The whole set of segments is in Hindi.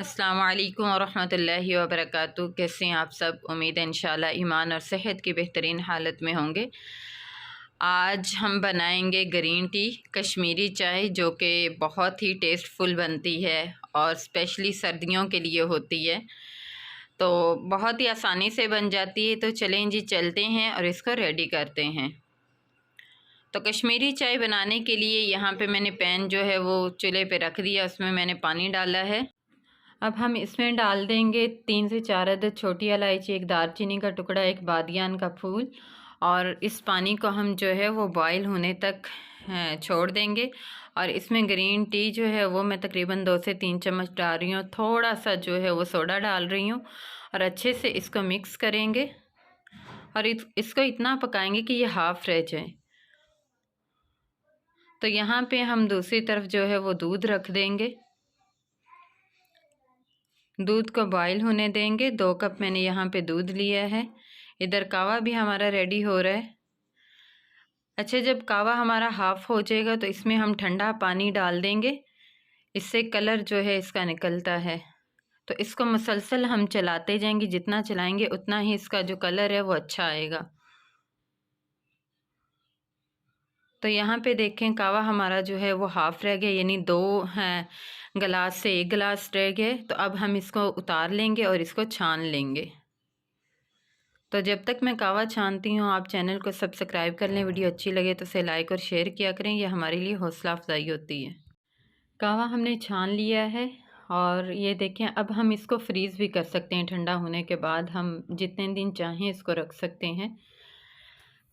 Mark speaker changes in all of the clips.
Speaker 1: अस्सलाम वालेकुम वरहमतुल्लाहि वबरकातुहू। कैसे हैं आप सब? उम्मीद है इंशाल्लाह ईमान और सेहत की बेहतरीन हालत में होंगे। आज हम बनाएंगे ग्रीन टी कश्मीरी चाय, जो कि बहुत ही टेस्टफुल बनती है और स्पेशली सर्दियों के लिए होती है, तो बहुत ही आसानी से बन जाती है। तो चलें जी, चलते हैं और इसको रेडी करते हैं। तो कश्मीरी चाय बनाने के लिए यहाँ पे मैंने पैन जो है वो चूल्हे पे रख दिया, उसमें मैंने पानी डाला है। अब हम इसमें डाल देंगे 3 से 4 अदद छोटी इलायची, एक दालचीनी का टुकड़ा, एक बादियान का फूल, और इस पानी को हम जो है वो बॉईल होने तक छोड़ देंगे। और इसमें ग्रीन टी जो है वो मैं तकरीबन 2 से 3 चम्मच डाल रही हूँ। थोड़ा सा जो है वो सोडा डाल रही हूँ और अच्छे से इसको मिक्स करेंगे और इसको इतना पकाएंगे कि ये हाफ़ रह जाए। तो यहाँ पे हम दूसरी तरफ जो है वो दूध रख देंगे। दूध को बॉईल होने देंगे। 2 कप मैंने यहाँ पे दूध लिया है। इधर कावा भी हमारा रेडी हो रहा है। अच्छा, जब कावा हमारा हाफ़ हो जाएगा तो इसमें हम ठंडा पानी डाल देंगे। इससे कलर जो है इसका निकलता है। तो इसको मुसलसल हम चलाते जाएंगे, जितना चलाएंगे उतना ही इसका जो कलर है वो अच्छा आएगा। तो यहाँ पे देखें, कावा हमारा जो है वो हाफ़ रह गया, यानी 2 गिलास से 1 गिलास रह गए। तो अब हम इसको उतार लेंगे और इसको छान लेंगे। तो जब तक मैं कावा छानती हूँ, आप चैनल को सब्सक्राइब कर लें। वीडियो अच्छी लगे तो उसे लाइक और शेयर किया करें, यह हमारे लिए हौसला अफजाई होती है। कावा हमने छान लिया है और ये देखें, अब हम इसको फ्रीज़ भी कर सकते हैं। ठंडा होने के बाद हम जितने दिन चाहें इसको रख सकते हैं।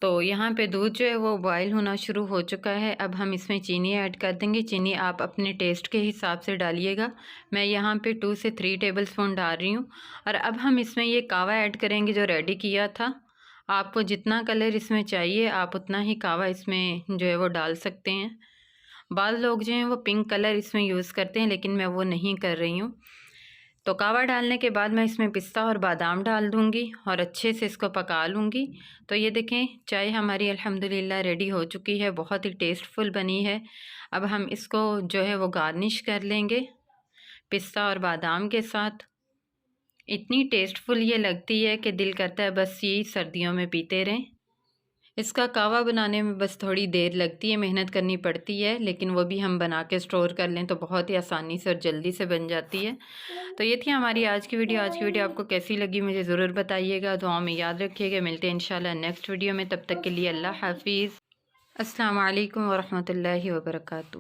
Speaker 1: तो यहाँ पे दूध जो है वो बॉईल होना शुरू हो चुका है। अब हम इसमें चीनी ऐड कर देंगे। चीनी आप अपने टेस्ट के हिसाब से डालिएगा। मैं यहाँ पे 2 से 3 टेबलस्पून डाल रही हूँ। और अब हम इसमें ये कावा ऐड करेंगे जो रेडी किया था। आपको जितना कलर इसमें चाहिए आप उतना ही कावा इसमें जो है वो डाल सकते हैं। बाद लोग जो हैं वो पिंक कलर इसमें यूज़ करते हैं, लेकिन मैं वो नहीं कर रही हूँ। तो कावा डालने के बाद मैं इसमें पिस्ता और बादाम डाल दूँगी और अच्छे से इसको पका लूँगी। तो ये देखें, चाय हमारी अल्हम्दुलिल्लाह रेडी हो चुकी है, बहुत ही टेस्टफुल बनी है। अब हम इसको जो है वो गार्निश कर लेंगे पिस्ता और बादाम के साथ। इतनी टेस्टफुल ये लगती है कि दिल करता है बस यही सर्दियों में पीते रहें। इसका कावा बनाने में बस थोड़ी देर लगती है, मेहनत करनी पड़ती है, लेकिन वो भी हम बना के स्टोर कर लें तो बहुत ही आसानी से और जल्दी से बन जाती है। तो ये थी हमारी आज की वीडियो। आज की वीडियो आपको कैसी लगी मुझे ज़रूर बताइएगा। दुआओं में याद रखिएगा। मिलते हैं इंशाल्लाह नेक्स्ट वीडियो में। तब तक के लिए अल्लाह हाफिज़। अस्सलाम वालेकुम वरहमतुल्लाहि वबरकातुहू।